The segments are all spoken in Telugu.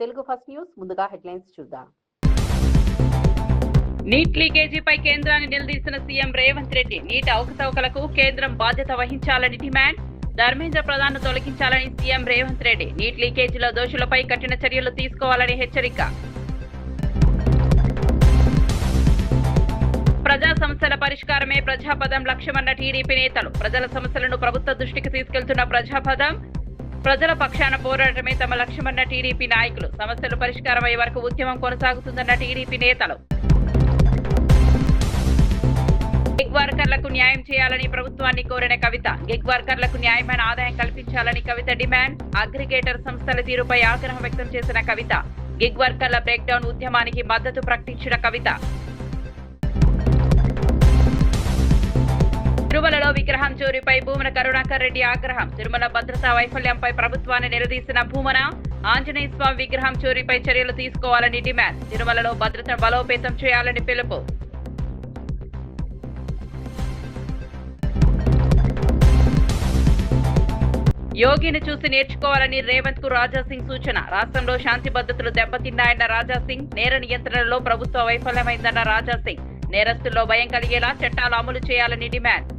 తెలుగు ఫస్ట్ న్యూస్ ముందుగా హెడ్లైన్స్ చూద్దాం. నీట్ లీకేజీపై కేంద్రాన్ని నిలదీసిన సీఎం రేవంత్ రెడ్డి. నీట్ అవకతవకలకు కేంద్రం బాధ్యత వహించాలని డిమాండ్. ధర్మేంద్ర ప్రధాన్ను తొలగించాలని సీఎం రేవంత్ రెడ్డి. నీట్ లీకేజీలో దోషులపై కఠిన చర్యలు తీసుకోవాలని హెచ్చరిక. ప్రజా సమస్యల పరిష్కారమే ప్రజాపదం లక్ష్యమన్న టీడీపీ నేతలు. ప్రజల సమస్యలను ప్రభుత్వ దృష్టికి తీసుకెళ్తున్న ప్రజాపదం, ప్రజల పక్షాన పోరాటమే తమ లక్ష్యమన్న టీడీపీ నాయకులు. సమస్యలు పరిష్కారమయ్యే వరకు ఉద్యమం కొనసాగుతుందన్న టీడీపీ నేతలు. గిగ్ వర్కర్లకు న్యాయం చేయాలని ప్రభుత్వాన్ని కోరిన కవిత. గిగ్ వర్కర్లకు న్యాయమైన ఆదాయం కల్పించాలని కవిత డిమాండ్. అగ్రిగేటర్ సంస్థల తీరుపై ఆగ్రహం వ్యక్తం చేసిన కవిత. గిగ్ వర్కర్ల బ్రేక్డౌన్ ఉద్యమానికి మద్దతు ప్రకటించిన కవిత. తిరుమలలో విగ్రహం చోరీపై భూమన కరుణాకర్ రెడ్డి ఆగ్రహం. తిరుమల భద్రతా వైఫల్యంపై ప్రభుత్వాన్ని నిలదీసిన భూమన. ఆంజనేయ స్వామి విగ్రహం చోరీపై చర్యలు తీసుకోవాలని డిమాండ్. తిరుమలలో భద్రతను బలోపేతం చేయాలని పిలుపు. యోగిని చూసి నేర్చుకోవాలని రేవంత్ కు రాజాసింగ్ సూచన. రాష్ట్రంలో శాంతి భద్రతలు దెబ్బతిన్నాయన్న రాజాసింగ్. నేర నియంత్రణలో ప్రభుత్వ వైఫల్యమైందన్న రాజాసింగ్. నేరస్తుల్లో భయం కలిగేలా చట్టాలు అమలు చేయాలని డిమాండ్.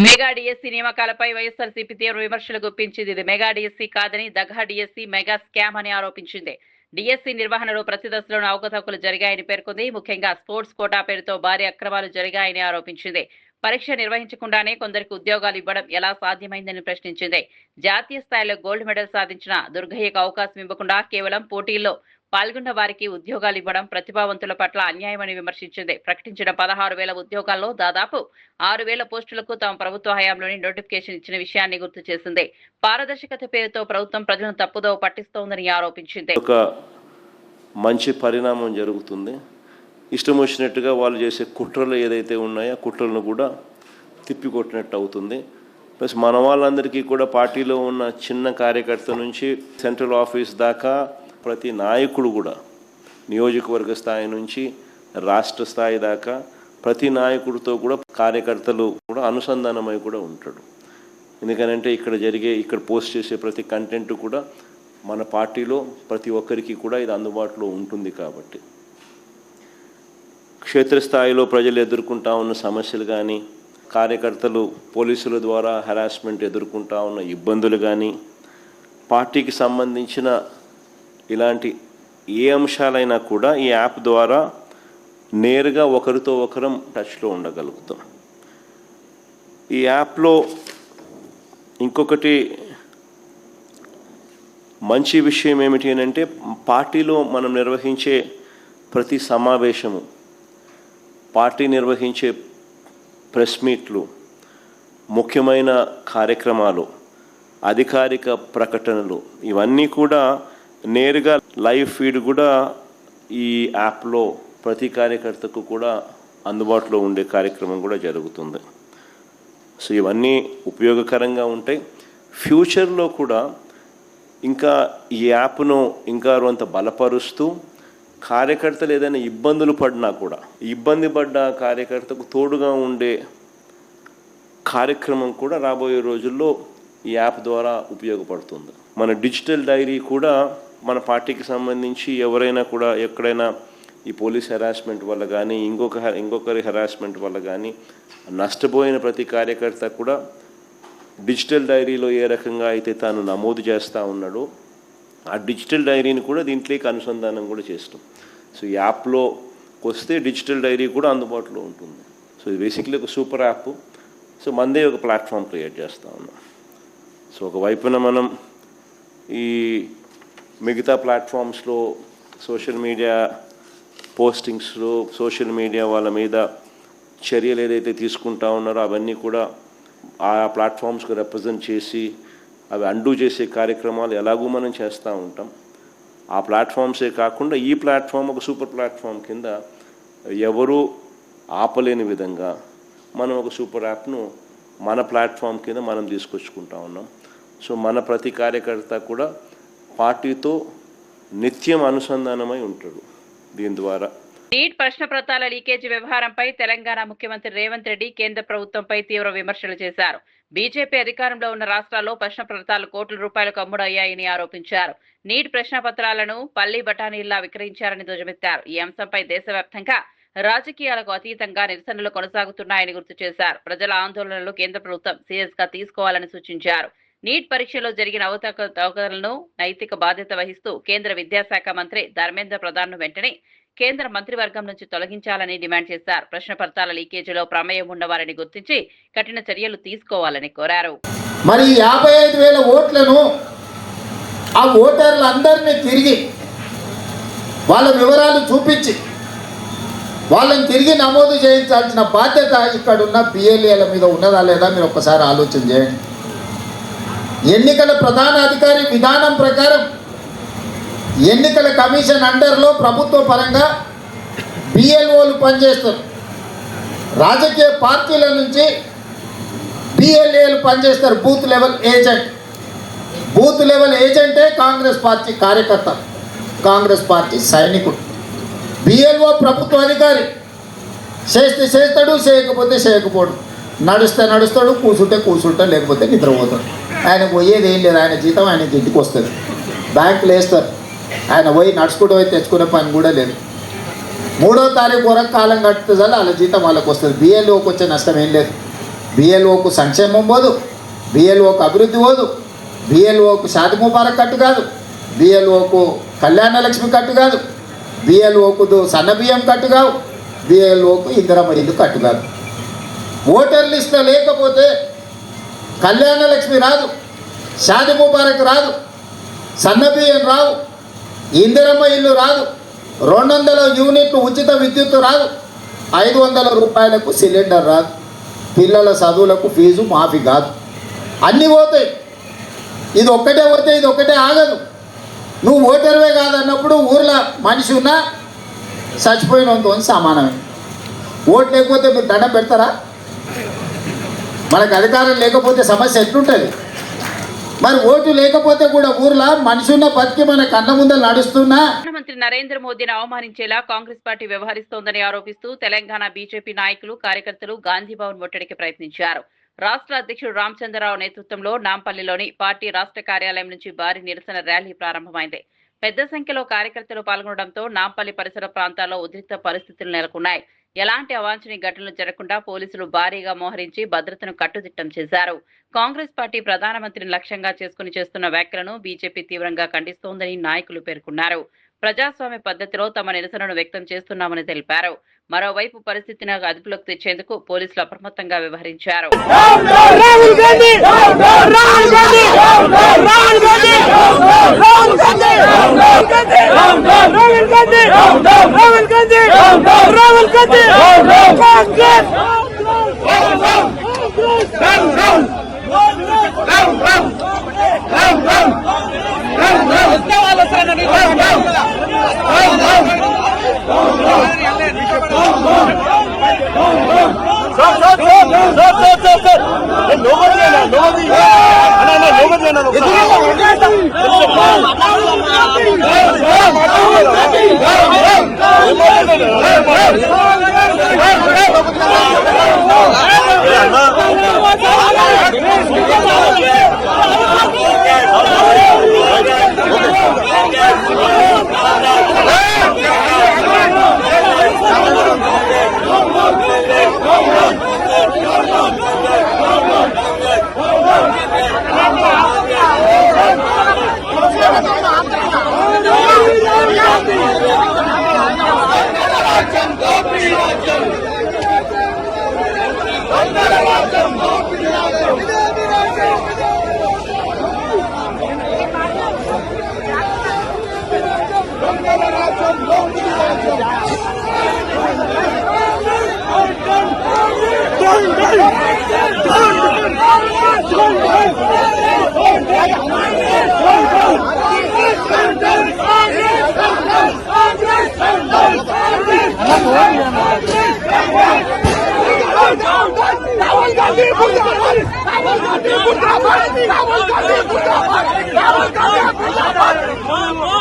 మెగా డిఎస్సీ నియామకాలపై వైఎస్ఆర్సీపీ తీవ్ర విమర్శలు గుప్పించింది. ఇది మెగా డిఎస్సీ కాదని దగా డిఎస్సీ మెగా స్కామ్ అని ఆరోపించింది. డిఎస్సీ నిర్వహణలో ప్రతి దశలోనూ అవకతవకలు జరిగాయని పేర్కొంది. ముఖ్యంగా స్పోర్ట్స్ కోటా పేరుతో భారీ అక్రమాలు జరిగాయని ఆరోపించింది. పరీక్ష నిర్వహించకుండానే కొందరికి ఉద్యోగాలు ఇవ్వడం ఎలా సాధ్యమైందని ప్రశ్నించింది. జాతీయ స్థాయిలో గోల్డ్ మెడల్ సాధించిన దుర్గయ్యకు అవకాశం ఇవ్వకుండా కేవలం పోటీల్లో పాల్గొన్న వారికి ఉద్యోగాలు ఇవ్వడం ప్రతిభావంతుల పట్ల అన్యాయమని విమర్శించింది. ప్రకటించిన 16,000 ఉద్యోగాల్లో దాదాపు 6,000 పోస్టులకు తమ ప్రభుత్వ హయాంలోని నోటిఫికేషన్ ఇచ్చిన విషయాన్ని గుర్తు చేసింది. పారదర్శకత పేరుతో ప్రభుత్వం ప్రజలను తప్పుదోవ పట్టిస్తోందని ఆరోపించింది. ఒక మంచి పరిణామం జరుగుతుంది. ఇష్టం వచ్చినట్టుగా వాళ్ళు చేసే కుట్రలు ఏదైతే ఉన్నాయో కుట్రలను కూడా తిప్పికొట్టినట్టు అవుతుంది. ప్లస్ మన వాళ్ళందరికీ కూడా పార్టీలో ఉన్న చిన్న కార్యకర్త నుంచి సెంట్రల్ ఆఫీస్ దాకా ప్రతి నాయకుడు కూడా నియోజకవర్గ స్థాయి నుంచి రాష్ట్ర స్థాయి దాకా ప్రతి నాయకుడితో కూడా కార్యకర్తలు కూడా అనుసంధానమై కూడా ఉంటాడు. ఎందుకనంటే ఇక్కడ పోస్ట్ చేసే ప్రతి కంటెంట్ కూడా మన పార్టీలో ప్రతి ఒక్కరికి కూడా ఇది అందుబాటులో ఉంటుంది. కాబట్టి క్షేత్రస్థాయిలో ప్రజలు ఎదుర్కొంటా ఉన్న సమస్యలు కానీ, కార్యకర్తలు పోలీసుల ద్వారా హెరాస్మెంట్ ఎదుర్కొంటా ఉన్న ఇబ్బందులు కానీ, పార్టీకి సంబంధించిన ఇలాంటి ఏ అంశాలైనా కూడా ఈ యాప్ ద్వారా నేరుగా ఒకరితో ఒకరం టచ్లో ఉండగలుగుతాం. ఈ యాప్లో ఇంకొకటి మంచి విషయం ఏమిటి అంటే, పార్టీలో మనం నిర్వహించే ప్రతి సమావేశము, పార్టీ నిర్వహించే ప్రెస్ మీట్లు, ముఖ్యమైన కార్యక్రమాలు, అధికారిక ప్రకటనలు ఇవన్నీ కూడా నేరుగా లైవ్ ఫీడ్ కూడా ఈ యాప్లో ప్రతి కార్యకర్తకు కూడా అందుబాటులో ఉండే కార్యక్రమం కూడా జరుగుతుంది. సో ఇవన్నీ ఉపయోగకరంగా ఉంటాయి. ఫ్యూచర్లో కూడా ఇంకా ఈ యాప్ను ఇంకా కొంత బలపరుస్తూ కార్యకర్తలు ఏదైనా ఇబ్బందులు పడినా కూడా ఇబ్బంది పడ్డ కార్యకర్తకు తోడుగా ఉండే కార్యక్రమం కూడా రాబోయే రోజుల్లో ఈ యాప్ ద్వారా ఉపయోగపడుతుంది. మన డిజిటల్ డైరీ కూడా మన పార్టీకి సంబంధించి ఎవరైనా కూడా ఎక్కడైనా ఈ పోలీస్ హెరాస్మెంట్ వల్ల కానీ ఇంకొకరి హెరాస్మెంట్ వల్ల కానీ నష్టపోయిన ప్రతి కార్యకర్త కూడా డిజిటల్ డైరీలో ఏ రకంగా అయితే తాను నమోదు చేస్తూ ఉన్నాడో ఆ డిజిటల్ డైరీని కూడా దీంట్లోకి అనుసంధానం కూడా చేస్తాం. సో ఈ యాప్లో వస్తే డిజిటల్ డైరీ కూడా అందుబాటులో ఉంటుంది. సో ఇది బేసిక్లీ ఒక సూపర్ యాప్. సో మనదే ఒక ప్లాట్ఫామ్ క్రియేట్ చేస్తూ ఉన్నాం. సో ఒకవైపున మనం ఈ మిగతా ప్లాట్ఫామ్స్లో సోషల్ మీడియా పోస్టింగ్స్లో సోషల్ మీడియా వాళ్ళ మీద చర్యలు ఏదైతే తీసుకుంటా ఉన్నారో అవన్నీ కూడా ఆ ప్లాట్ఫామ్స్కి రిప్రజెంట్ చేసి అవి అండూ చేసే కార్యక్రమాలు ఎలాగూ మనం చేస్తూ ఉంటాం. ఆ ప్లాట్ఫామ్సే కాకుండా ఈ ప్లాట్ఫామ్ ఒక సూపర్ ప్లాట్ఫామ్ కింద ఎవరూ ఆపలేని విధంగా మనం ఒక సూపర్ యాప్ను మన ప్లాట్ఫామ్ కింద మనం తీసుకొచ్చుకుంటా ఉన్నాం. సో మన ప్రతి కార్యకర్త కూడా పార్టీతో నిత్యం అనుసంధానమై ఉంటాడు. దీని ద్వారా నీట్ ప్రశ్న పత్రాల లీకేజీ వ్యవహారంపై తెలంగాణ ముఖ్యమంత్రి రేవంత్ రెడ్డి కేంద్ర ప్రభుత్వంపై తీవ్ర విమర్శలు చేశారు. బీజేపీ అధికారంలో ఉన్న రాష్ట్రాల్లో ప్రశ్న పత్రాలు కోట్ల రూపాయలకు అమ్ముడయ్యాయని ఆరోపించారు. నీట్ ప్రశ్న పత్రాలను పల్లి బఠానీల్లా విక్రయించారని ధ్వజమెత్తారు. ఈ అంశంపై దేశవ్యాప్తంగా రాజకీయాలకు అతీతంగా నిరసనలు కొనసాగుతున్నాయని గుర్తు చేశారు. ప్రజల ఆందోళనలు కేంద్ర ప్రభుత్వం సీరియస్ గా తీసుకోవాలని సూచించారు. నీట్ పరీక్షలో జరిగిన అవకతవకలను నైతిక బాధ్యత వహిస్తూ కేంద్ర విద్యాశాఖ మంత్రి ధర్మేంద్ర ప్రధాన్ ను వెంటనే కేంద్ర మంత్రివర్గం నుంచి తొలగించాలని డిమాండ్ చేశారు. ప్రశ్న పత్రాల లీకేజీలో ప్రమేయం ఉన్నవారిని గుర్తించి కఠిన చర్యలు తీసుకోవాలని కోరారు. మరి 55,000 ఓట్లను ఆ ఓటర్లందరినీ తిరిగి వాళ్ళ వివరాలు చూపించి వాళ్ళని తిరిగి నమోదు చేయించాల్సిన బాధ్యత ఇక్కడున్న పిఎల్ఏల మీద ఉన్నదా లేదా మీరు ఒక్కసారి ఆలోచన చేయండి. ఎన్నికల ప్రధాన అధికారి విధానం ప్రకారం ఎన్నికల కమిషన్ అండర్లో ప్రభుత్వ పరంగా బిఎల్ఓలు పనిచేస్తారు. రాజకీయ పార్టీల నుంచి బిఎల్ఏలు పనిచేస్తారు. Booth level agent. Booth level ఏజెంటే కాంగ్రెస్ పార్టీ కార్యకర్త, కాంగ్రెస్ పార్టీ సైనికుడు. బిఎల్ఓ ప్రభుత్వ అధికారి. చేస్తే చేస్తాడు, చేయకపోతే చేయకపోడు. నడుస్తే నడుస్తాడు, కూర్చుంటే లేకపోతే నిద్రపోతాడు. ఆయన పోయేది ఏం లేదు. ఆయన జీతం ఆయనకి ఇంటికి వస్తుంది. బ్యాంకులు వేస్తారు. ఆయన పోయి నడుచుకుంటూ పోయి తెచ్చుకునే పని కూడా లేదు. 3వ తారీఖు వరకు కాలం కట్టితే చాలు వాళ్ళ జీతం వాళ్ళకి వస్తుంది. బిఎల్ఓకి వచ్చే నష్టం ఏం లేదు. బిఎల్ఓకు సంక్షేమం పోదు, బిఎల్ఓకు అభివృద్ధి పోదు, బిఎల్ఓకు షాది ముబారక్ కట్టు కాదు, బిఎల్ఓకు కళ్యాణ లక్ష్మి కట్టు కాదు, బిఎల్ఓకు సన్నబియ్యం కట్టు కావు, బిఎల్ఓకు ఇందిరమ్మ ఇల్లు కట్టు కాదు. ఓటర్ లిస్టులో లేకపోతే కళ్యాణ లక్ష్మి రాదు, షాది ముబారక్ రాదు, సన్నబియ్యం రావు, ఇందిరమ్మ ఇల్లు రాదు, 200 యూనిట్లు ఉచిత విద్యుత్తు రాదు, 500 రూపాయలకు సిలిండర్ రాదు, పిల్లల చదువులకు ఫీజు మాఫీ కాదు. అన్నీ పోతాయి. ఇది ఒక్కటే పోతే ఇది ఒక్కటే ఆగదు. నువ్వు ఓటర్వే కాదన్నప్పుడు ఊర్లో మనిషి ఉన్నా చచ్చిపోయినంతో సమానమే. ఓటు లేకపోతే మీరు దండం పెడతారా? మనకు అధికారం లేకపోతే సమస్య ఎట్లుంటుంది? మరి ఓటు లేకపోతే కూడా ఊర్లో మనిషి ఉన్న బతికి మన కన్న ముందర నడుస్తున్నా. ప్రధానమంత్రి నరేంద్ర మోదీని అవమానించేలా కాంగ్రెస్ పార్టీ వ్యవహరిస్తోందని ఆరోపిస్తూ తెలంగాణ బీజేపీ నాయకులు కార్యకర్తలు గాంధీ భవన్ ముట్టడికి ప్రయత్నించారు. రాష్ట్ర అధ్యక్షుడు రామచంద్రరావు నేతృత్వంలో నాంపల్లిలోని పార్టీ రాష్ట్ర కార్యాలయం నుంచి భారీ నిరసన ర్యాలీ ప్రారంభమైంది. పెద్ద సంఖ్యలో కార్యకర్తలు పాల్గొనడంతో నాంపల్లి పరిసర ప్రాంతాల్లో ఉద్రిక్త పరిస్థితులు నెలకొన్నాయి. ఎలాంటి అవాంఛనీయ ఘటనలు జరగకుండా పోలీసులు భారీగా మోహరించి భద్రతను కట్టుదిట్టం చేశారు. కాంగ్రెస్ పార్టీ ప్రధానమంత్రిని లక్ష్యంగా చేసుకుని చేస్తున్న వ్యాఖ్యలను బీజేపీ తీవ్రంగా ఖండిస్తోందని నాయకులు పేర్కొన్నారు. ప్రజాస్వామ్య పద్ధతిలో తమ నిరసనను వ్యక్తం చేస్తున్నామని తెలిపారు. మరోవైపు పరిస్థితిని అదుపులోకి తెచ్చేందుకు పోలీసులు అప్రమత్తంగా వ్యవహరించారు.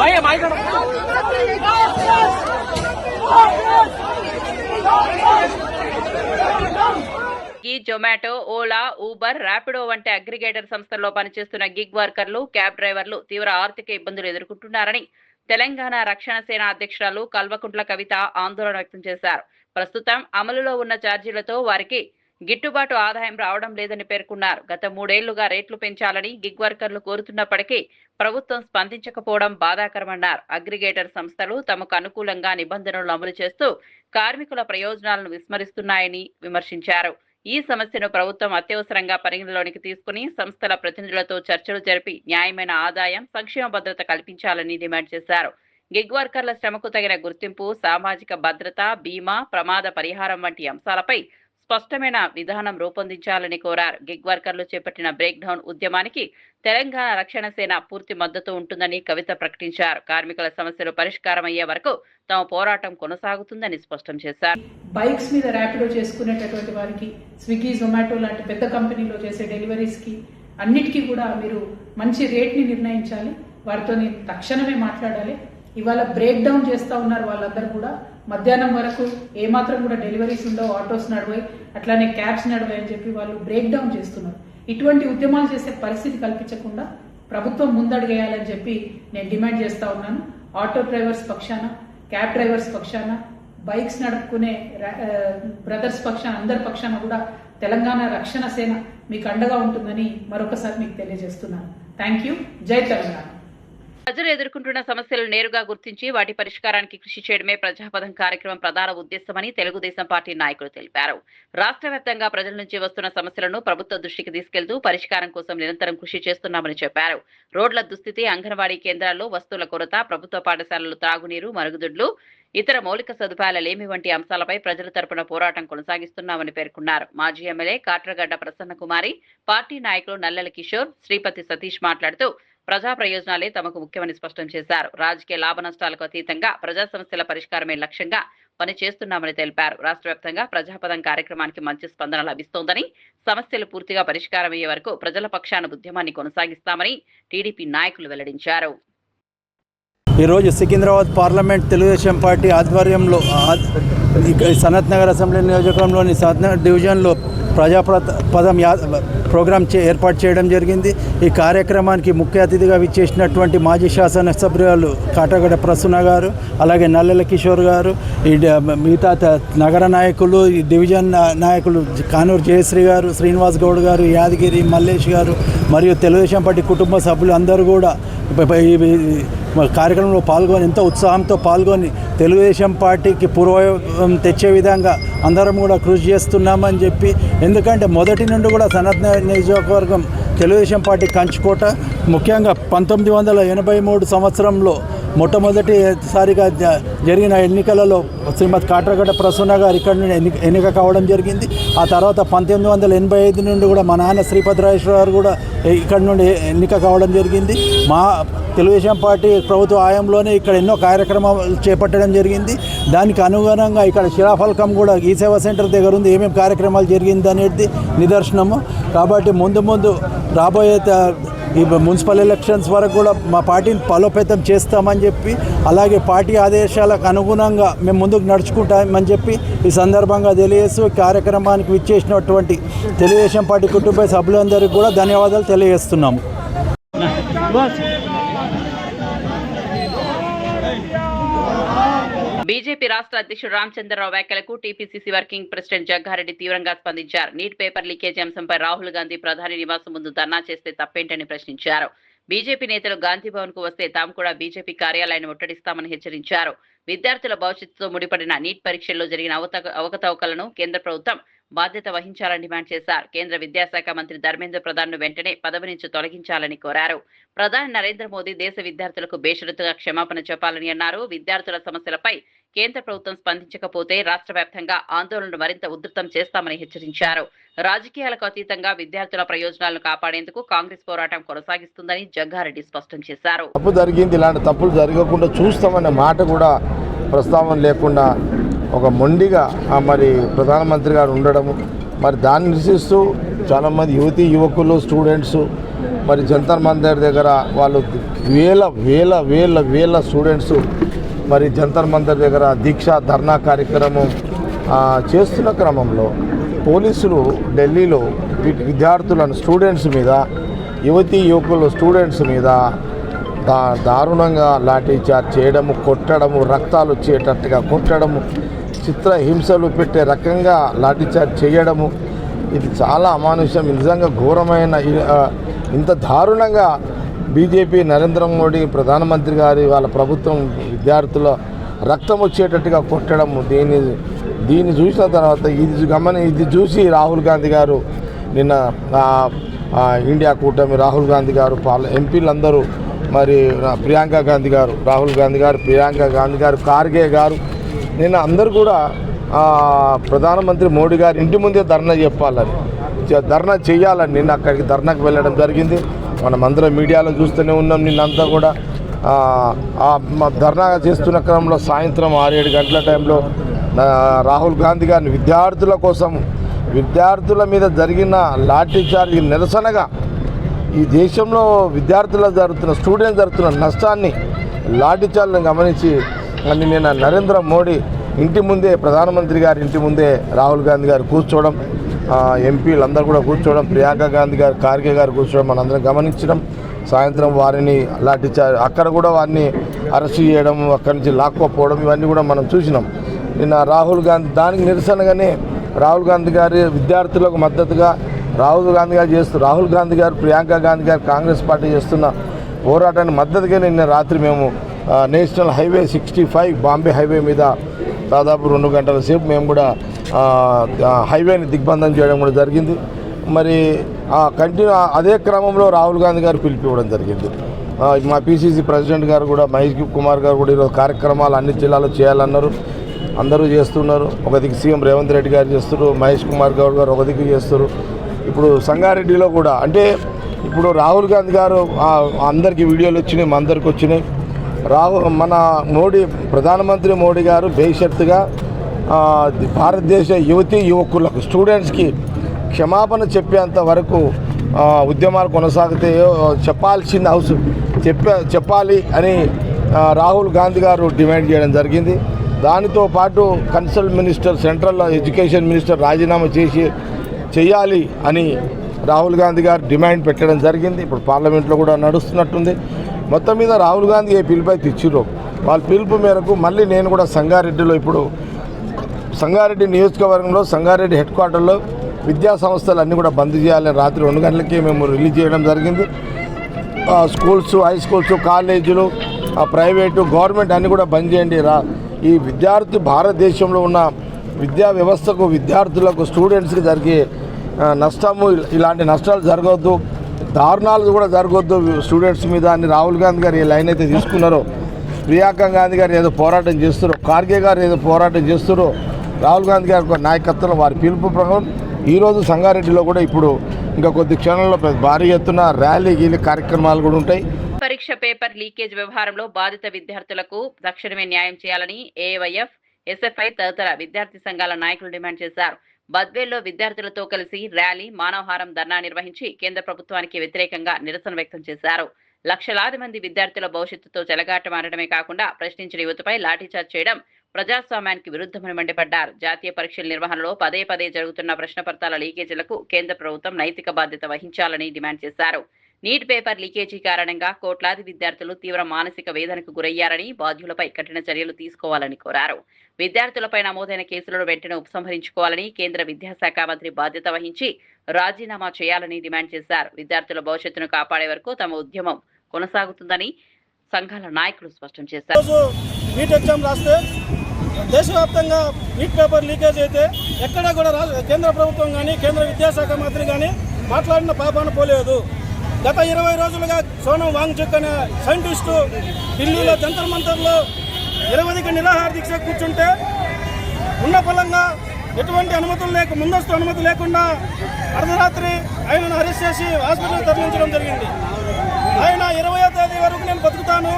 भाई జొమాటో, ఓలా, ఊబర్, ర్యాపిడో వంటి అగ్రిగేటర్ సంస్థల్లో పనిచేస్తున్న గిగ్ వర్కర్లు, క్యాబ్ డ్రైవర్లు తీవ్ర ఆర్థిక ఇబ్బందులు ఎదుర్కొంటున్నారని తెలంగాణ రక్షణ సేన అధ్యక్షురాలు కల్వకుంట్ల కవిత ఆందోళన వ్యక్తం చేశారు. ప్రస్తుతం అమలులో ఉన్న ఛార్జీలతో వారికి గిట్టుబాటు ఆదాయం రావడం లేదని పేర్కొన్నారు. గత 3 ఏళ్లుగా రేట్లు పెంచాలని గిగ్ వర్కర్లు కోరుతున్నప్పటికీ ప్రభుత్వం స్పందించకపోవడం బాధాకరమన్నారు. అగ్రిగేటర్ సంస్థలు తమకు అనుకూలంగా నిబంధనలు అమలు చేస్తూ కార్మికుల ప్రయోజనాలను విస్మరిస్తున్నాయని విమర్శించారు. ఈ సమస్యను ప్రభుత్వం అత్యవసరంగా పరిగణలోనికి తీసుకుని సంస్థల ప్రతినిధులతో చర్చలు జరిపి న్యాయమైన ఆదాయం, సంక్షేమ భద్రత కల్పించాలని డిమాండ్ చేశారు. గిగ్ వర్కర్ల శ్రమకు తగిన గుర్తింపు, సామాజిక భద్రత, బీమా, ప్రమాద పరిహారం వంటి అంశాలపై స్పష్టమైన విధానం రూపొందించాలని కోరారు. గిగ్ వర్కర్లు చేపట్టిన బ్రేక్ డౌన్ ఉద్యమానికి తెలంగాణ రక్షణ సేన పూర్తి మద్దతు ఉంటుందని కవిత ప్రకటించారు. కార్మికుల సమస్యలు పరిష్కారం అయ్యే వరకు తమ పోరాటం కొనసాగుతుందని స్పష్టం చేశారు. బైక్స్ మీద ర్యాపిడో చేసుకునేటటువంటి వారికి, స్విగ్గీ, జొమాటో లాంటి పెద్ద కంపెనీలో చేసే డెలివరీస్ కి అన్నిటికీ కూడా మీరు మంచి రేట్ ని నిర్ణయించాలి. వారితో తక్షణమే మాట్లాడాలి. ఇవాళ బ్రేక్ డౌన్ చేస్తా ఉన్నారు వాళ్ళందరూ కూడా. మధ్యాహ్నం వరకు ఏమాత్రం కూడా డెలివరీస్ ఉండవు, ఆటోస్ నడవాయి, అట్లానే క్యాబ్స్ నడవాయి అని చెప్పి వాళ్ళు బ్రేక్ డౌన్ చేస్తున్నారు. ఇటువంటి ఉద్యమాలు చేసే పరిస్థితి కల్పించకుండా ప్రభుత్వం ముందడుగేయాలని చెప్పి నేను డిమాండ్ చేస్తా ఉన్నాను. ఆటో డ్రైవర్స్ పక్షాన, క్యాబ్ డ్రైవర్స్ పక్షాన, బైక్స్ నడుపుకునే బ్రదర్స్ పక్షాన, అందరి పక్షాన కూడా తెలంగాణ రక్షణ సేన మీకు అండగా ఉంటుందని మరొకసారి మీకు తెలియజేస్తున్నాను. Thank you. జై తెలంగాణ. ప్రజలు ఎదుర్కొంటున్న సమస్యలను నేరుగా గుర్తించి వాటి పరిష్కారానికి కృషి చేయడమే ప్రజాపథం కార్యక్రమం ప్రధాన ఉద్దేశమని తెలుగుదేశం పార్టీ నాయకులు తెలిపారు. రాష్ట్ర వ్యాప్తంగా ప్రజల నుంచి వస్తున్న సమస్యలను ప్రభుత్వ దృష్టికి తీసుకెళ్తూ పరిష్కారం కోసం నిరంతరం కృషి చేస్తున్నామని చెప్పారు. రోడ్ల దుస్థితి, అంగన్వాడీ కేంద్రాల్లో వస్తువుల కొరత, ప్రభుత్వ పాఠశాలలు త్రాగునీరు, మరుగుదొడ్లు, ఇతర మౌలిక సదుపాయాల లేమి వంటి అంశాలపై ప్రజల తరపున పోరాటం కొనసాగిస్తున్నామని పేర్కొన్నారు. మాజీ ఎమ్మెల్యే కాట్రగడ్డ ప్రసన్న కుమారి, పార్టీ నాయకులు నల్లెల కిషోర్, శ్రీపతి సతీష్ మాట్లాడుతూ ప్రజా ప్రయోజనాలే తమకు ముఖ్యమని స్పష్టం చేశారు. రాజకీయ లాభ నష్టాలకు అతీతంగా ప్రజా సమస్యల పరిష్కారమే లక్ష్యంగా పనిచేస్తున్నామని తెలిపారు. రాష్ట్ర వ్యాప్తంగా ప్రజాపథం కార్యక్రమానికి మంచి స్పందన లభిస్తోందని, సమస్యలు పూర్తిగా పరిష్కారం అయ్యే వరకు ప్రజల పక్షాన ఉద్యమాన్ని కొనసాగిస్తామని టీడీపీ నాయకులు వెల్లడించారు. ఈరోజు సికింద్రాబాద్ పార్లమెంట్ తెలుగుదేశం పార్టీ ఆధ్వర్యంలో సనత్ నగర్ అసెంబ్లీ నియోజకవర్గంలోని సనత్ నగర్ డివిజన్లో ప్రజాపథం ప్రోగ్రాం ఏర్పాటు చేయడం జరిగింది. ఈ కార్యక్రమానికి ముఖ్య అతిథిగా విచ్చేసినటువంటి మాజీ శాసనసభ్యులు కాట్రగడ్డ ప్రసన్న గారు, అలాగే నల్లెల కిషోర్ గారు, ఈ మిగతా నగర నాయకులు, ఈ డివిజన్ నాయకులు కానూరు జయశ్రీ గారు, శ్రీనివాస్ గౌడ్ గారు, యాదగిరి మల్లేష్ గారు మరియు తెలుగుదేశం పార్టీ కుటుంబ సభ్యులు అందరూ కూడా కార్యక్రమంలో పాల్గొని ఎంతో ఉత్సాహంతో పాల్గొని తెలుగుదేశం పార్టీకి పూర్వం తెచ్చే విధంగా అందరం కూడా కృషి చేస్తున్నామని చెప్పి, ఎందుకంటే మొదటి నుండి కూడా సనత్ నగర్ నియోజకవర్గం తెలుగుదేశం పార్టీ కంచుకోట. ముఖ్యంగా 1983 సంవత్సరంలో మొట్టమొదటిసారిగా జరిగిన ఎన్నికలలో శ్రీమతి కాట్రగడ్డ ప్రసన్న గారు ఇక్కడ నుండి ఎన్నిక కావడం జరిగింది. ఆ తర్వాత 1985 నుండి కూడా మా నాన్న శ్రీపతిరాజేశ్వర గారు కూడా ఇక్కడ నుండి ఎన్నిక కావడం జరిగింది. మా తెలుగుదేశం పార్టీ ప్రభుత్వ హయాంలోనే ఇక్కడ ఎన్నో కార్యక్రమాలు చేపట్టడం జరిగింది. దానికి అనుగుణంగా ఇక్కడ శిలాఫలకం కూడా ఈ సేవా సెంటర్ దగ్గర ఉంది, ఏమేమి కార్యక్రమాలు జరిగింది అనేది నిదర్శనము. కాబట్టి ముందు రాబోయే ఈ మున్సిపల్ ఎలక్షన్స్ వరకు కూడా మా పార్టీని బలోపేతం చేస్తామని చెప్పి, అలాగే పార్టీ ఆదేశాలకు అనుగుణంగా మేము ముందుకు నడుచుకుంటామని చెప్పి ఈ సందర్భంగా తెలియజేస్తూ కార్యక్రమానికి విచ్చేసినటువంటి తెలుగుదేశం పార్టీ కుటుంబ సభ్యులందరికీ కూడా ధన్యవాదాలు తెలియజేస్తున్నాము. బీజేపీ రాష్ట్ర అధ్యక్షుడు రామచంద్రరావు వ్యాఖ్యలకు టీపీసీసీ వర్కింగ్ ప్రెసిడెంట్ జగ్గారెడ్డి తీవ్రంగా స్పందించారు. నీట్ పేపర్ లీకేజీ అంశంపై రాహుల్ గాంధీ ప్రధాని నివాసం ముందు ధర్నా చేస్తే తప్పేంటని ప్రశ్నించారు. బీజేపీ నేతలు గాంధీ భవన్ కు వస్తే తాము కూడా బీజేపీ కార్యాలయాన్ని ముట్టడిస్తామని హెచ్చరించారు. విద్యార్థుల భవిష్యత్తుతో ముడిపడిన నీట్ పరీక్షల్లో జరిగిన అవకతవకలను కేంద్ర ప్రభుత్వం బాధ్యత వహించాలని డిమాండ్ చేశారు. కేంద్ర విద్యాశాఖ మంత్రి ధర్మేంద్ర ప్రధాన్ ను వెంటనే పదవి నుంచి తొలగించాలని కోరారు. ప్రధాని నరేంద్ర మోదీ దేశ విద్యార్థులకు బేషరతుగా క్షమాపణ చెప్పాలని అన్నారు. విద్యార్థుల సమస్యలపై కేంద్ర ప్రభుత్వం స్పందించకపోతే రాష్ట్ర వ్యాప్తంగా ఆందోళనలు మరింత ఉధృతం చేస్తామని హెచ్చరించారు. రాజకీయాలకు అతీతంగా విద్యార్థుల ప్రయోజనాలను కాపాడేందుకు కాంగ్రెస్ పోరాటం కొనసాగిస్తుందని జగ్గారెడ్డి స్పష్టం చేశారు. తప్పు జరిగింది, ఇలాంటి తప్పులు జరగకుండా చూస్తామనే మాట కూడా ప్రస్తావన లేకుండా ఒక మొండిగా మరి ప్రధానమంత్రి గారు ఉండడము, మరి దాన్ని నిరసిస్తూ చాలామంది యువకులు స్టూడెంట్స్ మరి జంతర్ మందిర్ దగ్గర వాళ్ళు వేల స్టూడెంట్స్ మరి జంతర్ మందిర్ దగ్గర దీక్ష ధర్నా కార్యక్రమం చేస్తున్న క్రమంలో పోలీసులు ఢిల్లీలో విద్యార్థులను స్టూడెంట్స్ మీద యువతీ యువకులు స్టూడెంట్స్ మీద దారుణంగా లాఠీచార్జ్ చేయడము, కొట్టడము, రక్తాలు వచ్చేటట్టుగా కొట్టడము, చిత్రహింసలు పెట్టే రకంగా లాఠీచార్జ్ చేయడము, ఇది చాలా అమానుష్యం. నిజంగా ఘోరమైన ఇంత దారుణంగా బీజేపీ నరేంద్ర మోడీ ప్రధానమంత్రి గారి వాళ్ళ ప్రభుత్వం విద్యార్థుల రక్తం వచ్చేటట్టుగా కొట్టడము, దీన్ని చూసిన తర్వాత ఇది చూసి రాహుల్ గాంధీ గారు నిన్న ఇండియా కూటమి రాహుల్ గాంధీ గారు ఎంపీలందరూ మరి ప్రియాంక గాంధీ గారు, రాహుల్ గాంధీ గారు, ప్రియాంక గాంధీ గారు, ఖార్గే గారు నిన్న అందరూ కూడా ప్రధానమంత్రి మోడీ గారు ఇంటి ముందే ధర్నా చేయాలని నిన్న అక్కడికి ధర్నాకు వెళ్ళడం జరిగింది. మనం అందరం మీడియాలో చూస్తూనే ఉన్నాం. నిన్నంతా కూడా ధర్నా చేస్తున్న క్రమంలో సాయంత్రం 6-7 గంటల టైంలో రాహుల్ గాంధీ గారిని విద్యార్థుల మీద జరిగిన లాఠీచార్జ్ నిరసనగా ఈ దేశంలో స్టూడెంట్స్ జరుగుతున్న నష్టాన్ని లాఠీచార్జ్ని గమనించి నిన్న నరేంద్ర మోడీ ఇంటి ముందే, ప్రధానమంత్రి గారి ఇంటి ముందే రాహుల్ గాంధీ గారు కూర్చోవడం, ఎంపీలందరూ కూడా కూర్చోవడం, ప్రియాంక గాంధీ గారు, ఖార్గే గారు కూర్చోవడం మనందరం గమనించడం. సాయంత్రం వారిని లాఠీచార్జ్ అక్కడ కూడా వారిని అరెస్ట్ చేయడం, అక్కడి నుంచి లాక్కోపోవడం ఇవన్నీ కూడా మనం చూసినాం. నిన్న రాహుల్ గాంధీ దానికి నిరసనగానే రాహుల్ గాంధీ గారి విద్యార్థులకు మద్దతుగా రాహుల్ గాంధీ గారు, ప్రియాంక గాంధీ గారు కాంగ్రెస్ పార్టీ చేస్తున్న పోరాటాన్ని మద్దతుగా నిన్న రాత్రి మేము నేషనల్ హైవే 65 బాంబే హైవే మీద దాదాపు 2 గంటల సేపు మేము కూడా హైవేని దిగ్బంధం చేయడం కూడా జరిగింది. మరి అదే క్రమంలో రాహుల్ గాంధీ గారు పిలిపివ్వడం జరిగింది. మా పిసిసి ప్రెసిడెంట్ గారు కూడా, మహేష్ కుమార్ గారు కూడా ఈరోజు కార్యక్రమాలు అన్ని జిల్లాలో చేయాలన్నారు. అందరూ చేస్తున్నారు. ఒక దిక్కు సీఎం రేవంత్ రెడ్డి గారు చేస్తున్నారు, మహేష్ కుమార్ గౌడ్ గారు ఒక దిక్కు చేస్తారు. ఇప్పుడు సంగారెడ్డిలో కూడా అంటే ఇప్పుడు రాహుల్ గాంధీ గారు అందరికీ వీడియోలు వచ్చినాయి, మా అందరికి వచ్చినాయి. మన ప్రధానమంత్రి మోడీ గారు బేషరతుగా భారతదేశ యువతీ యువకులకు స్టూడెంట్స్కి క్షమాపణ చెప్పేంత వరకు ఉద్యమాలు కొనసాగుతాయో చెప్పాలి అని రాహుల్ గాంధీ గారు డిమాండ్ చేయడం జరిగింది. దానితో పాటు consult minister, central education minister రాజీనామా చేయాలి అని రాహుల్ గాంధీ గారు డిమాండ్ పెట్టడం జరిగింది. ఇప్పుడు పార్లమెంట్లో కూడా నడుస్తున్నట్టుంది. మొత్తం మీద రాహుల్ గాంధీ ఏ పిలుపు అయితే ఇచ్చిరో వాళ్ళ పిలుపు మేరకు మళ్ళీ నేను కూడా సంగారెడ్డి నియోజకవర్గంలో సంగారెడ్డి హెడ్ క్వార్టర్లో విద్యా సంస్థలు అన్నీ కూడా బంద్ చేయాలని రాత్రి 2 గంటలకే మేము రిలీజ్ చేయడం జరిగింది. స్కూల్స్, హై స్కూల్స్, కాలేజీలు, ప్రైవేటు, గవర్నమెంట్ అన్నీ కూడా బంద్ చేయండి. ఈ భారతదేశంలో ఉన్న విద్యా వ్యవస్థకు, విద్యార్థులకు, స్టూడెంట్స్కి జరిగే నష్టము, ఇలాంటి నష్టాలు జరగవద్దు, దారుణాలు కూడా జరగవద్దు స్టూడెంట్స్ మీద అని రాహుల్ గాంధీ గారు ఏ లైన్ అయితే తీసుకున్నారో, ప్రియాంక గాంధీ గారు ఏదో పోరాటం చేస్తారో, ఖార్గే గారు ఏదో పోరాటం చేస్తారో, రాహుల్ గాంధీ గారి నాయకత్వంలో వారి పిలుపు ప్రకారం ఈరోజు సంగారెడ్డిలో కూడా ఇప్పుడు ఇంకా కొద్ది క్షణంలో భారీ ఎత్తున ర్యాలీ కార్యక్రమాలు కూడా ఉంటాయి. పరీక్ష పేపర్ లీకేజ్ వ్యవహారంలో బాధిత విద్యార్థులకు తక్షణమే న్యాయం చేయాలని ఏఐవైఎఫ్, ఎస్ఎఫ్ఐ తదితర విద్యార్థి సంఘాల నాయకులు డిమాండ్ చేశారు. బద్వేల్లో విద్యార్థులతో కలిసి ర్యాలీ, మానవహారం ధర్నా నిర్వహించి కేంద్ర ప్రభుత్వానికి వ్యతిరేకంగా నిరసన వ్యక్తం చేశారు. లక్షలాది మంది విద్యార్థుల భవిష్యత్తుతో చెలగాటమాడటమే కాకుండా ప్రశ్నించిన యువతపై లాఠీచార్జ్ చేయడం ప్రజాస్వామ్యానికి విరుద్ధమని మండిపడ్డారు. జాతీయ పరీక్షల నిర్వహణలో పదే జరుగుతున్న ప్రశ్నపత్రాల లీకేజీలకు కేంద్ర ప్రభుత్వం నైతిక బాధ్యత వహించాలని డిమాండ్ చేశారు. నీట్ పేపర్ లీకేజీ కారణంగా కోట్లాది విద్యార్థులు తీవ్ర మానసిక వేదనకు గురయ్యారని, బాధ్యులపై కఠిన చర్యలు తీసుకోవాలని కోరారు. విద్యార్థులపై నమోదైన కేసులను వెంటనే ఉపసంహరించుకోవాలని, కేంద్ర విద్యాశాఖ మంత్రి బాధ్యత వహించి రాజీనామా చేయాలని డిమాండ్ చేశారు. విద్యార్థుల భవిష్యత్తును కాపాడే వరకు తమ ఉద్యమం కొనసాగుతుందని సంఘాల నాయకులు స్పష్టం చేశారు. నీట్ ఎగ్జామ్ రాస్తే దేశవ్యాప్తంగా నీట్ పేపర్ లీకేజ్ అయితే ఎక్కడా కూడా కేంద్ర ప్రభుత్వం కానీ, కేంద్ర విద్యాశాఖ మంత్రి కానీ మాట్లాడిన పాపాన పోలేదు. గత 20 రోజులుగా సోనం వాంగ్చుక్ అనే సైంటిస్టు ఢిల్లీలో జంతర్ మంతర్లో నిరవధిక నిరాహార దీక్ష కూర్చుంటే ఉన్న ఫలంగా ఎటువంటి ముందస్తు అనుమతి లేకుండా అర్ధరాత్రి ఆయనను అరెస్ట్ చేసి హాస్పిటల్ తరలించడం జరిగింది. ఆయన 20వ తేదీ వరకు నేను బతుకుతాను,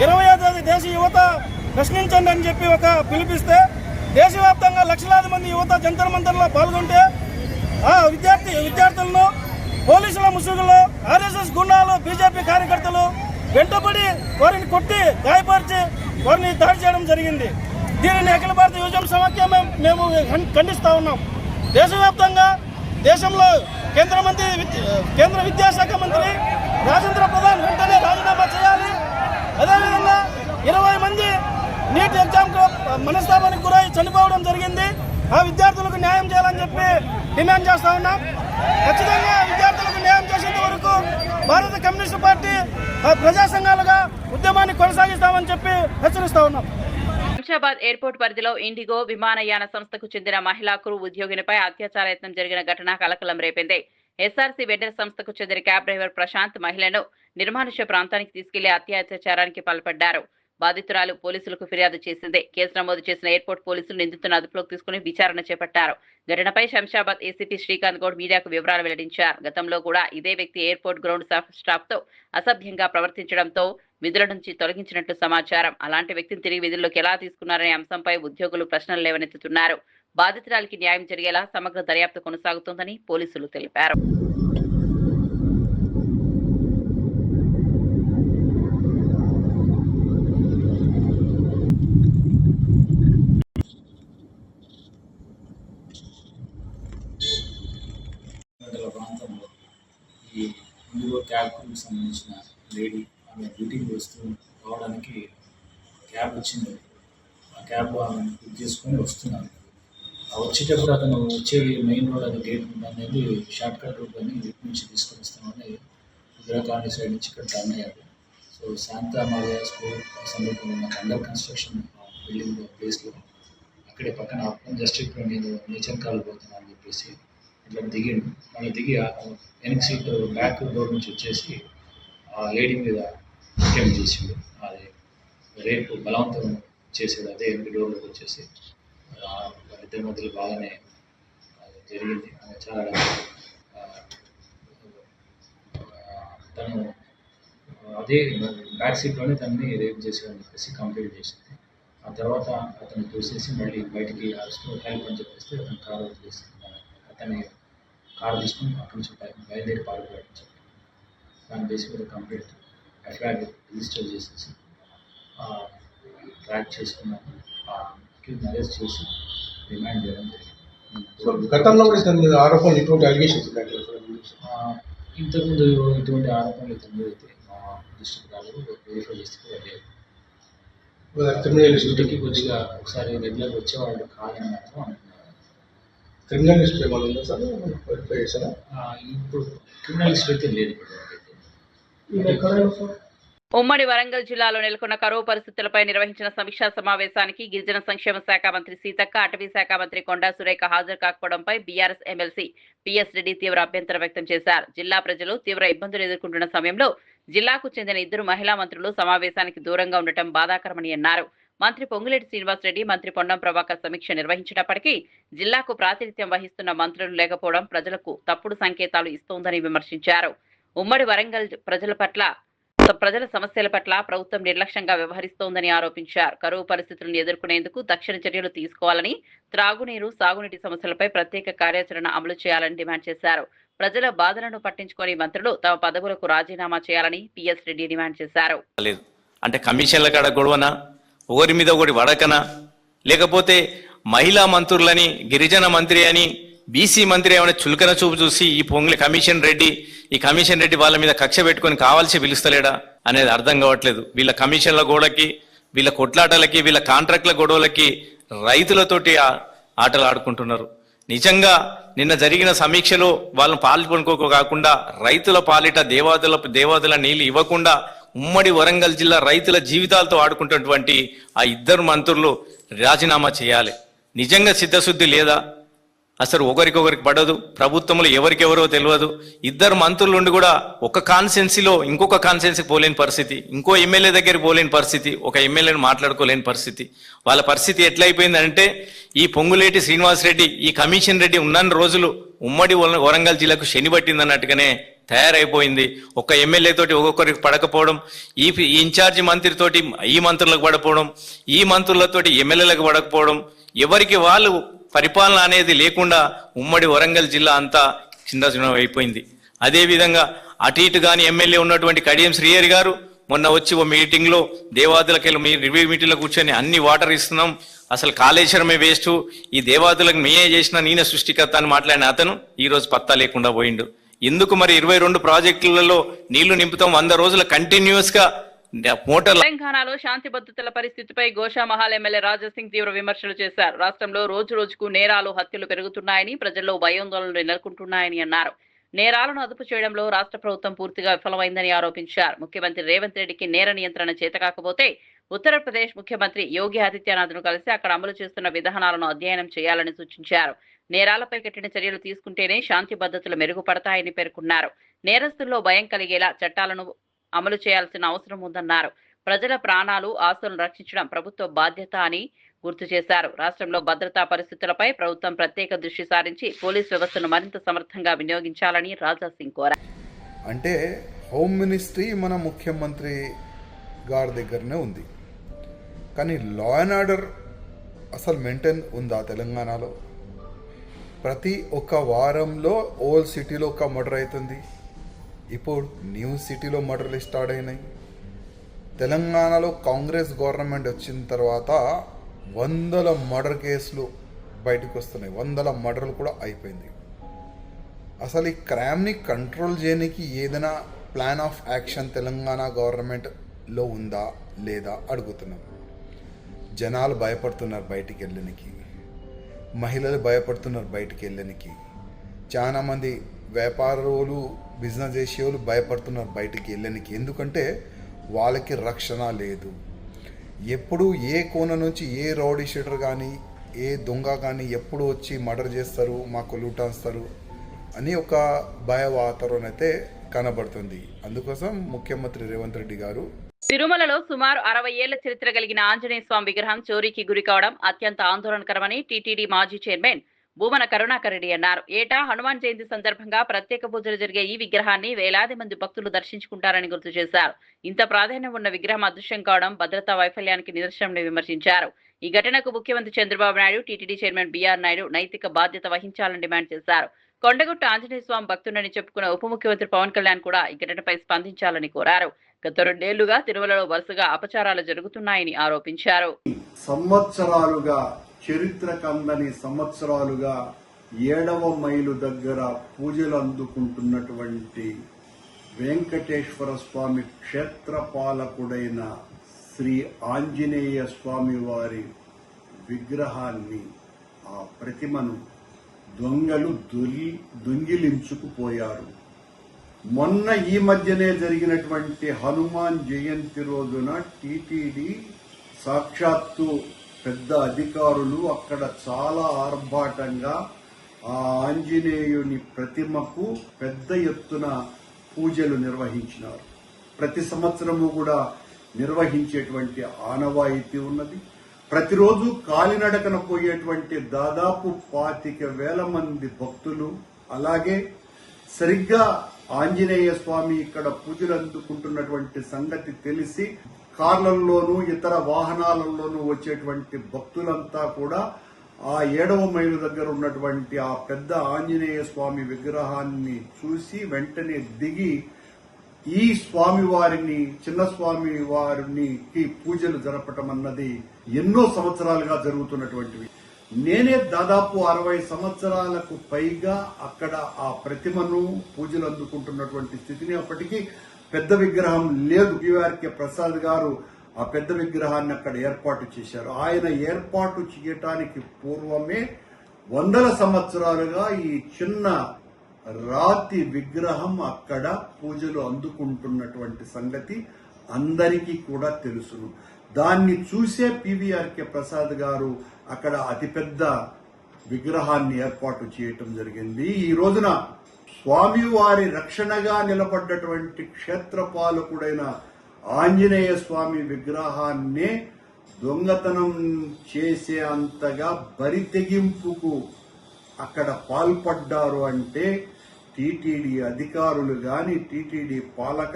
20వ తేదీ దేశ యువత ప్రశ్నించండి అని చెప్పి ఒక పిలిపిస్తే దేశవ్యాప్తంగా లక్షలాది మంది యువత జంతర్ మంతర్లో పాల్గొంటే ఆ విద్యార్థులను పోలీసుల ముసుగులో ఆర్ఎస్ఎస్ గుండాలు, బీజేపీ కార్యకర్తలు వెంటబడి వారిని కొట్టి గాయపరిచి వారిని దాడి చేయడం జరిగింది. దీనిని అఖిల భారత యువజన సమాఖ్య మేము ఖండిస్తూ ఉన్నాం. దేశవ్యాప్తంగా దేశంలో కేంద్ర విద్యాశాఖ మంత్రి రాజేంద్ర ప్రధాన్ వెంటనే రాజీనామా చేయాలి. అదేవిధంగా 20 మంది నీట్ ఎగ్జామ్ మనస్తాపానికి గురై చనిపోవడం జరిగింది. ఆ విద్యార్థులకు న్యాయం చేయాలని చెప్పి డిమాండ్ చేస్తా ఉన్నాం. ఖచ్చితంగా విద్యార్థులకు న్యాయం చేసేంత వరకు భారత కమ్యూనిస్టు పార్టీ ప్రజా సంఘాలుగా ఉద్యమాన్ని కొనసాగిస్తామని చెప్పి హెచ్చరిస్తా ఉన్నాం. శంషాబాద్ ఎయిర్పోర్ట్ పరిధిలో ఇండిగో విమానయాన సంస్థకు చెందిన మహిళా క్రూ ఉద్యోగినిపై అత్యాచార యత్నం జరిగిన ఘటన కలకలం రేపింది. ఎస్ఆర్సీ వెండర్ సంస్థకు చెందిన క్యాబ్ డ్రైవర్ ప్రశాంత్ మహిళను నిర్మానుష్య ప్రాంతానికి తీసుకెళ్లి అత్యాచారానికి పాల్పడ్డారు. బాధితురాలు పోలీసులకు ఫిర్యాదు చేసింది. కేసు నమోదు చేసిన ఎయిర్పోర్ట్ పోలీసులు నిందితులను అదుపులోకి తీసుకుని విచారణ చేపట్టారు. ఘటనపై శంషాబాద్ ఏసీపీ శ్రీకాంత్ గౌడ్ మీడియాకు వివరాలు వెల్లడించారు. గతంలో కూడా ఇదే వ్యక్తి ఎయిర్పోర్ట్ గ్రౌండ్ స్టాఫ్ తో అసభ్యంగా ప్రవర్తించడంతో విధుల నుంచి తొలగించినట్లు సమాచారం. అలాంటి వ్యక్తిని తిరిగి విధుల్లోకి ఎలా తీసుకున్నారనే అంశంపై ఉద్యోగులు ప్రశ్నలు లేవనెత్తుతున్నారు. బాధితురాలికి న్యాయం జరిగేలా సమగ్ర దర్యాప్తు కొనసాగుతోందని పోలీసులు తెలిపారు. ప్రాంతంలో ఈ ఇండిగో క్యాబ్ క్రూకి సంబంధించిన లేడీ ఆమె డ్యూటీకి వస్తూ రావడానికి క్యాబ్ వచ్చింది. ఆ క్యాబ్ ఆమెను బుక్ చేసుకొని వస్తున్నారు. వచ్చేటప్పుడు అతను వచ్చేది మెయిన్ రోడ్, అది గేట్ అనేది షార్ట్ కట్ రూట్ అని ఇటు నుంచి తీసుకొని వస్తామని ఇందిరా కాలనీ సైడ్ నుంచి ఇక్కడ టర్న్ అయ్యాడు. సో శాంతా మారియా స్కూల్ సమీపంలో నాకు అండర్ కన్స్ట్రక్షన్ బిల్డింగ్ ప్లేస్లో అక్కడే పక్కన జస్ట్ ఇప్పుడు నేను నేచర్ కాల్ పోతున్నాను అని చెప్పేసి ఇట్లా దిగిండు. మళ్ళీ దిగి వెనక్ సీట్ బ్యాక్ డోర్ నుంచి వచ్చేసి ఆ లేడీ మీద అటెంప్ట్ చేసిండు. అది రేపు బలవంతం చేసేది అదే వెనక డోర్లోకి వచ్చేసి వాళ్ళిద్దరి మధ్యలో బాగానే జరిగింది. చాలా తను అదే బ్యాక్ సీట్లోనే తనని రేప్ చేసేదని చెప్పేసి కంప్లైంట్ చేసింది. ఆ తర్వాత అతను చూసేసి మళ్ళీ బయటికి హెల్ప్ అని చెప్పేసి అతను కారు వదిలేసింది. అతని కారు తీసుకుని అక్కడి నుంచి బయలుదేరి పాల్గొనడం చెప్పి దాని బేస్ మీద కంప్లైంట్ ఎఫ్ఐఆర్ రిజిస్టర్ చేసేసి ట్రాక్ చేసుకున్నాము. అరెస్ట్ చేసి రిమాండ్ చేయడం జరిగింది. గతంలో కూడా ఆరోపణలు ఇటువంటి అలిగేషన్స్ ఇంతకుముందు ఇటువంటి ఆరోపణలు ఇతని మీద అయితే మా దృష్టికి రాలేదు. వెరిఫై చేస్తే వెళ్ళలేదు. క్రిమినల్ డ్యూటీకి కొద్దిగా ఒకసారి రెగ్యులర్ వచ్చేవాళ్ళు కాదని మాత్రం అంటున్నారు. క్రిమినల్ హిస్టరీ ఏమైనా ఉందా సార్? వెరిఫై చేశారా? ఇప్పుడు క్రిమినల్ హిస్టరీ అయితే లేదు. ఉమ్మడి వరంగల్ జిల్లాలో నెలకొన్న కరువు పరిస్థితులపై నిర్వహించిన సమీక్షా సమావేశానికి గిరిజన సంక్షేమ శాఖ మంత్రి సీతక్క, అటవీ శాఖ మంత్రి కొండా సురేఖ హాజరు కాకపోవడంపై బీఆర్ఎస్ ఎమ్మెల్సీ పీఎస్ రెడ్డి తీవ్ర అభ్యంతరం వ్యక్తం చేశారు. జిల్లా ప్రజలు తీవ్ర ఇబ్బందులు ఎదుర్కొంటున్న సమయంలో జిల్లాకు చెందిన 2 మహిళా మంత్రులు సమావేశానికి దూరంగా ఉండటం బాధాకరమని అన్నారు. మంత్రి పొంగులేటి శ్రీనివాసరెడ్డి, మంత్రి పొన్నం ప్రభాకర్ సమీక్ష నిర్వహించినప్పటికీ జిల్లాకు ప్రాతినిధ్యం వహిస్తున్న మంత్రులు లేకపోవడం ప్రజలకు తప్పుడు సంకేతాలు ఇస్తోందని విమర్శించారు. ఉమ్మడి వరంగల్ ప్రజల సమస్యల పట్ల ప్రభుత్వం నిర్లక్ష్యంగా వ్యవహరిస్తోందని ఆరోపించారు. కరువు పరిస్థితులను ఎదుర్కొనేందుకు తక్షణ చర్యలు తీసుకోవాలని, త్రాగునీరు, సాగునీటి సమస్యలపై ప్రత్యేక కార్యాచరణ అమలు చేయాలని డిమాండ్ చేశారు. ప్రజల బాధలను పట్టించుకొని మంత్రులు తమ పదవులకు రాజీనామా చేయాలని పీఎస్ రెడ్డి డిమాండ్ చేశారు. అంటే కమిషన్ల కాడ గొడవనా, ఒకరి మీద ఒకటి వడకనా, లేకపోతే మహిళా మంత్రులని, గిరిజన మంత్రి అని, బీసీ మంత్రి ఏమైనా చులకన చూపు చూసి ఈ కమిషన్ రెడ్డి వాళ్ళ మీద కక్ష పెట్టుకొని కావాల్సి పిలుస్తలేడా అనేది అర్థం కావట్లేదు. వీళ్ళ కమిషన్ల గోడకి, వీళ్ళ కొట్లాటలకి, వీళ్ళ కాంట్రాక్ట్ల గొడవలకి రైతులతోటి ఆటలు ఆడుకుంటున్నారు. నిజంగా నిన్న జరిగిన సమీక్షలో వాళ్ళని పాల్గొనుకో కాకుండా రైతుల పాలిట దేవాదుల నీళ్లు ఇవ్వకుండా ఉమ్మడి వరంగల్ జిల్లా రైతుల జీవితాలతో ఆడుకుంటున్నటువంటి ఆ 2 మంత్రులు రాజీనామా చేయాలి. నిజంగా సిద్ధశుద్ధి లేదా? అసలు ఒకరికొకరికి పడదు. ప్రభుత్వంలో ఎవరికెవరో తెలియదు. 2 మంత్రులుండి కూడా ఒక కాన్స్టెన్సీలో ఇంకొక కాన్స్టెన్సీకి పోలేని పరిస్థితి, ఇంకో ఎమ్మెల్యే దగ్గరికి పోలేని పరిస్థితి, ఒక ఎమ్మెల్యేని మాట్లాడుకోలేని పరిస్థితి. వాళ్ళ పరిస్థితి ఎట్లయిపోయిందంటే ఈ పొంగులేటి శ్రీనివాసరెడ్డి, ఈ కమిషన్ రెడ్డి ఉన్న రోజులు ఉమ్మడి వరంగల్ జిల్లాకు శని పట్టిందన్నట్టుగానే తయారైపోయింది. ఒక ఎమ్మెల్యే తోటి ఒక్కొక్కరికి పడకపోవడం, ఈ ఇన్ఛార్జి మంత్రితోటి ఈ మంత్రులకు పడకపోవడం, ఈ మంత్రులతోటి ఎమ్మెల్యేలకు పడకపోవడం, ఎవరికి వాళ్ళు పరిపాలన అనేది లేకుండా ఉమ్మడి వరంగల్ జిల్లా అంతా చిన్న అయిపోయింది. అదేవిధంగా అటు ఇటు కానీ ఎమ్మెల్యే ఉన్నటువంటి కడియం శ్రీహరి గారు మొన్న వచ్చి ఓ మీటింగ్లో దేవాదులకి మీ రివ్యూ మీటింగ్లో కూర్చొని అన్ని వాటర్ ఇస్తున్నాం, అసలు కాళేశ్వరమే వేస్ట్, ఈ దేవాదులకు మేమే చేసిన నేనే సృష్టికర్త అని మాట్లాడిన అతను ఈరోజు పత్తా లేకుండా పోయిండు. ఎందుకు మరి 22 ప్రాజెక్టులలో నీళ్లు నింపుతాం 100 రోజుల కంటిన్యూస్ గా మోటార్. తెలంగాణలో శాంతి భద్రతల పరిస్థితిపై గోషామహల్ ఎమ్మెల్యే రాజాసింగ్ తీవ్ర విమర్శలు చేశారు. రాష్ట్రంలో రోజు రోజుకు నేరాలు, హత్యలు పెరుగుతున్నాయని, ప్రజల్లో భయాందోళనలు నెలకొంటున్నాయని అన్నారు. నేరాలను అదుపు చేయడంలో రాష్ట్ర ప్రభుత్వం పూర్తిగా విఫలమైందని ఆరోపించారు. ముఖ్యమంత్రి రేవంత్ రెడ్డికి నేర నియంత్రణ చేతకాకపోతే ఉత్తరప్రదేశ్ ముఖ్యమంత్రి యోగి ఆదిత్యనాథ్ను కలిసి అక్కడ అమలు చేస్తున్న విధానాలను అధ్యయనం చేయాలని సూచించారు. నేరాలపై కఠిన చర్యలు తీసుకుంటేనే శాంతి భద్రతలు మెరుగుపడతాయని పేర్కొన్నారు. నేరస్తుల్లో భయం కలిగేలా చట్టాలను అమలు చేయాల్సిన అవసరం ఉందన్నారు. ప్రజల ప్రాణాలు, ఆస్తులను రక్షించడం ప్రభుత్వ బాధ్యత అని గుర్తు చేశారు. రాష్ట్రంలో భద్రతా పరిస్థితులపై ప్రభుత్వం ప్రత్యేక దృష్టి సారించి పోలీస్ వ్యవస్థను మరింత సమర్థంగా వినియోగించాలని రాజాసింగ్ కోరారు. అంటే హోమ్ మినిస్ట్రీ మన ముఖ్యమంత్రి గారి దగ్గరనే ఉంది, కానీ లా అండ్ ఆర్డర్ అసలు మెయింటైన్ ఉందా తెలంగాణలో? ప్రతి ఒక్క వారంలో ఓల్డ్ సిటీలో ఒక మర్డర్ అవుతుంది, ఇప్పుడు న్యూ సిటీలో మర్డర్లు స్టార్ట్ అయినాయి. తెలంగాణలో కాంగ్రెస్ గవర్నమెంట్ వచ్చిన తర్వాత 100 మర్డర్ కేసులు బయటకు వస్తున్నాయి, 100 మర్డర్లు కూడా అయిపోయింది. అసలు ఈ క్రైమ్ని కంట్రోల్ చేయడానికి ఏదైనా ప్లాన్ ఆఫ్ యాక్షన్ తెలంగాణ గవర్నమెంట్లో ఉందా లేదా అడుగుతున్నాం. జనాలు భయపడుతున్నారు బయటికి వెళ్ళడానికి, మహిళలు భయపడుతున్నారు బయటికి వెళ్ళడానికి, చాలామంది వ్యాపారులు, బిజినెస్ చేసేవాళ్ళు భయపడుతున్నారు బయటికి వెళ్ళడానికి. ఎందుకంటే వాళ్ళకి రక్షణ లేదు. ఎప్పుడు ఏ కోణ నుంచి ఏ రౌడీ షీటర్ కానీ ఏ దొంగ కానీ ఎప్పుడు వచ్చి మర్డర్ చేస్తారు, మాకు లూటాస్తారు అని ఒక భయ వాతావరణం అయితే కనబడుతుంది. అందుకోసం ముఖ్యమంత్రి రేవంత్ రెడ్డి గారు తిరుమలలో సుమారు 60 ఏళ్ల చరిత్ర కలిగిన ఆంజనేయ స్వామి విగ్రహం చోరీకి గురి కావడం అత్యంత ఆందోళనకరమని టీటీడీ మాజీ చైర్మన్ భూమన కరుణాకర్ రెడ్డి అన్నారు. ఏటా హనుమాన్ జయంతి సందర్భంగా ప్రత్యేక పూజలు జరిగే ఈ విగ్రహాన్ని వేలాది మంది భక్తులు దర్శించుకుంటారని గుర్తు చేశారు. ఇంత ప్రాధాన్యం ఉన్న విగ్రహం అదృశ్యం కావడం భద్రతా వైఫల్యానికి నిదర్శనమని విమర్శించారు. ఈ ఘటనకు ముఖ్యమంత్రి Chandrababu Naidu, TTD chairman BR Naidu నైతిక బాధ్యత వహించాలని డిమాండ్ చేశారు. కొండగుట్ట ఆంజనేయ స్వామి భక్తుడని చెప్పుకున్న ఉప ముఖ్యమంత్రి పవన్ కళ్యాణ్ కూడా ఈ ఘటనపై స్పందించాలని కోరారు. గత 2 ఏళ్లుగా తిరుమలలో వరుసగా అపచారాలు జరుగుతున్నాయని ఆరోపించారు. సంవత్సరాలుగా చరిత్ర కందని సంవత్సరాలుగా 7వ మైలు దగ్గర పూజలు అందుకుంటున్నటువంటి వెంకటేశ్వర స్వామి క్షేత్రపాలకుడైన శ్రీ ఆంజనేయ స్వామి వారి విగ్రహాన్ని, ఆ ప్రతిమను దొంగలు దొంగిలించుకుపోయారు. మొన్న ఈ మధ్యనే జరిగినటువంటి హనుమాన్ జయంతి రోజున టీటీడీ సాక్షాత్తు పెద్ద అధికారులు అక్కడ చాలా ఆర్భాటంగా ఆ ఆంజనేయుని ప్రతిమకు పెద్ద ఎత్తున పూజలు నిర్వహించినారు. ప్రతి సంవత్సరము కూడా నిర్వహించేటువంటి ఆనవాయితీ ఉన్నది. ప్రతిరోజు కాలినడకన పోయేటువంటి దాదాపు 25,000 మంది భక్తులు, అలాగే సరిగ్గా ఆంజనేయ స్వామి ఇక్కడ పూజలు అందుకుంటున్నటువంటి సంగతి తెలిసి కార్లలోనూ ఇతర వాహనాలలోనూ వచ్చేటువంటి భక్తులంతా కూడా ఆ 7వ మైలు దగ్గర ఉన్నటువంటి ఆ పెద్ద ఆంజనేయ స్వామి విగ్రహాన్ని చూసి వెంటనే దిగి ఈ స్వామి వారిని, చిన్న స్వామి వారిని పూజలు జరపటం అన్నది ఎన్నో సంవత్సరాలుగా జరుగుతున్నటువంటివి. నేనే దాదాపు 60 సంవత్సరాలకు పైగా అక్కడ ఆ ప్రతిమను పూజలు అందుకుంటున్నటువంటి స్థితిని, అప్పటికీ పెద్ద విగ్రహం లేదు. పిఆర్కే ప్రసాద్ గారు ఆ పెద్ద విగ్రహాన్ని అక్కడ ఏర్పాటు చేశారు. ఆయన ఏర్పాటు చేయటానికి పూర్వమే 100 సంవత్సరాలుగా ఈ చిన్న రాతి విగ్రహం అక్కడ పూజలు అందుకుంటున్నటువంటి సంగతి అందరికీ కూడా తెలుసును. దాన్ని చూసే పివిఆర్కే ప్రసాద్ గారు అక్కడ అతిపెద్ద విగ్రహాన్ని ఏర్పాటు చేయటం జరిగింది. ఈ రోజున స్వామివారి రక్షణగా నిలబడ్డటువంటి క్షేత్రపాలకుడైన ఆంజనేయ స్వామి విగ్రహాన్నే దొంగతనం చేసే అంతగా బరితెగింపుకు అక్కడ పాల్పడ్డారు అంటే టీటీడీ అధికారులు గాని, టీటీడీ పాలక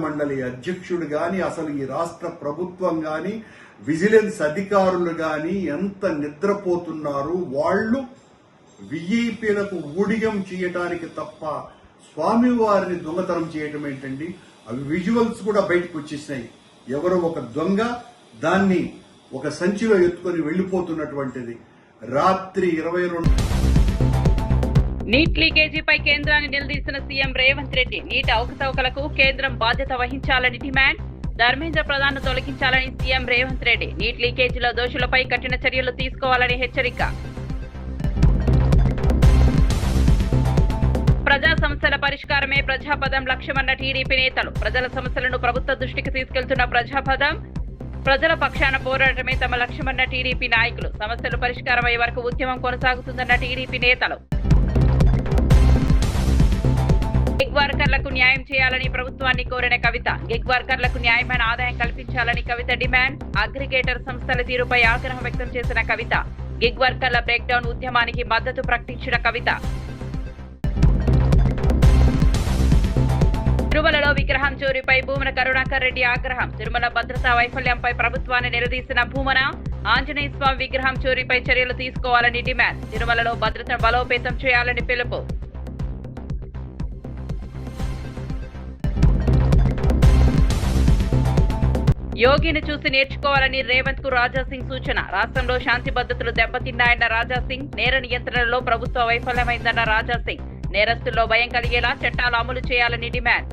మండలి అధ్యక్షుడు గాని, అసలు ఈ రాష్ట్ర ప్రభుత్వం గాని, విజిలెన్స్ అధికారులు గాని ఎంత నిద్రపోతున్నారు. వాళ్ళు విఐపీలకు ఊడిగం చేయటానికి తప్ప స్వామివారిని దొంగతనం చేయడం ఏంటండి? అవి విజువల్స్ కూడా బయటకు వచ్చేసినాయి. ఎవరో ఒక దొంగ దాన్ని ఒక సంచిలో ఎత్తుకొని వెళ్లిపోతున్నటువంటిది. రాత్రి 22 నీట్ లీకేజీపై కేంద్రాన్ని నిలదీసిన సీఎం రేవంత్ రెడ్డి నీట్ అవకతవకలకు కేంద్రం బాధ్యత వహించాలని డిమాండ్. ధర్మేంద్ర ప్రధాన్ను తొలగించాలని సీఎం రేవంత్ రెడ్డి. నీట్ లీకేజీలో దోషులపై కఠిన చర్యలు తీసుకోవాలని హెచ్చరిక. ప్రజా సమస్యల పరిష్కారమే ప్రజాపదం లక్ష్యమన్న టీడీపీ నేతలు. ప్రజల సమస్యలను ప్రభుత్వ దృష్టికి తీసుకెళ్తున్న ప్రజాపదం, ప్రజల పక్షాన పోరాటమే తమ లక్ష్యమన్న టీడీపీ నాయకులు. సమస్యలు పరిష్కారమయ్యే వరకు ఉద్యమం కొనసాగుతుందన్న టీడీపీ నేతలు. గిగ్ వర్కర్లకు న్యాయం చేయాలని ప్రభుత్వాన్ని కోరిన కవిత. గిగ్ వర్కర్లకు న్యాయమైన ఆదాయం కల్పించాలని కవిత డిమాండ్. అగ్రిగేటర్ సంస్థల తీరుపై ఆగ్రహం వ్యక్తం చేసిన కవిత. గిగ్ వర్కర్ల బ్రేక్ డౌన్ ఉద్యమానికి మద్దతు ప్రకటించిన కవిత. తిరుమలలో విగ్రహం చోరీపై భూమన కరుణాకర్ రెడ్డి ఆగ్రహం. తిరుమల భద్రతా వైఫల్యంపై ప్రభుత్వాన్ని నిలదీసిన భూమన. ఆంజనేయ స్వామి విగ్రహం చోరీపై చర్యలు తీసుకోవాలని డిమాండ్. తిరుమలలో భద్రత బలోపేతం చేయాలని పిలుపు. యోగిని చూసి నేర్చుకోవాలని రేవంత్ కు రాజాసింగ్ సూచన. రాష్ట్రంలో శాంతి భద్రతలు దెబ్బతిన్నాయన్న రాజాసింగ్. నేర నియంత్రణలో ప్రభుత్వ వైఫల్యమైందన్న రాజాసింగ్. నేరస్తుల్లో భయం కలిగేలా చట్టాలు అమలు చేయాలని డిమాండ్.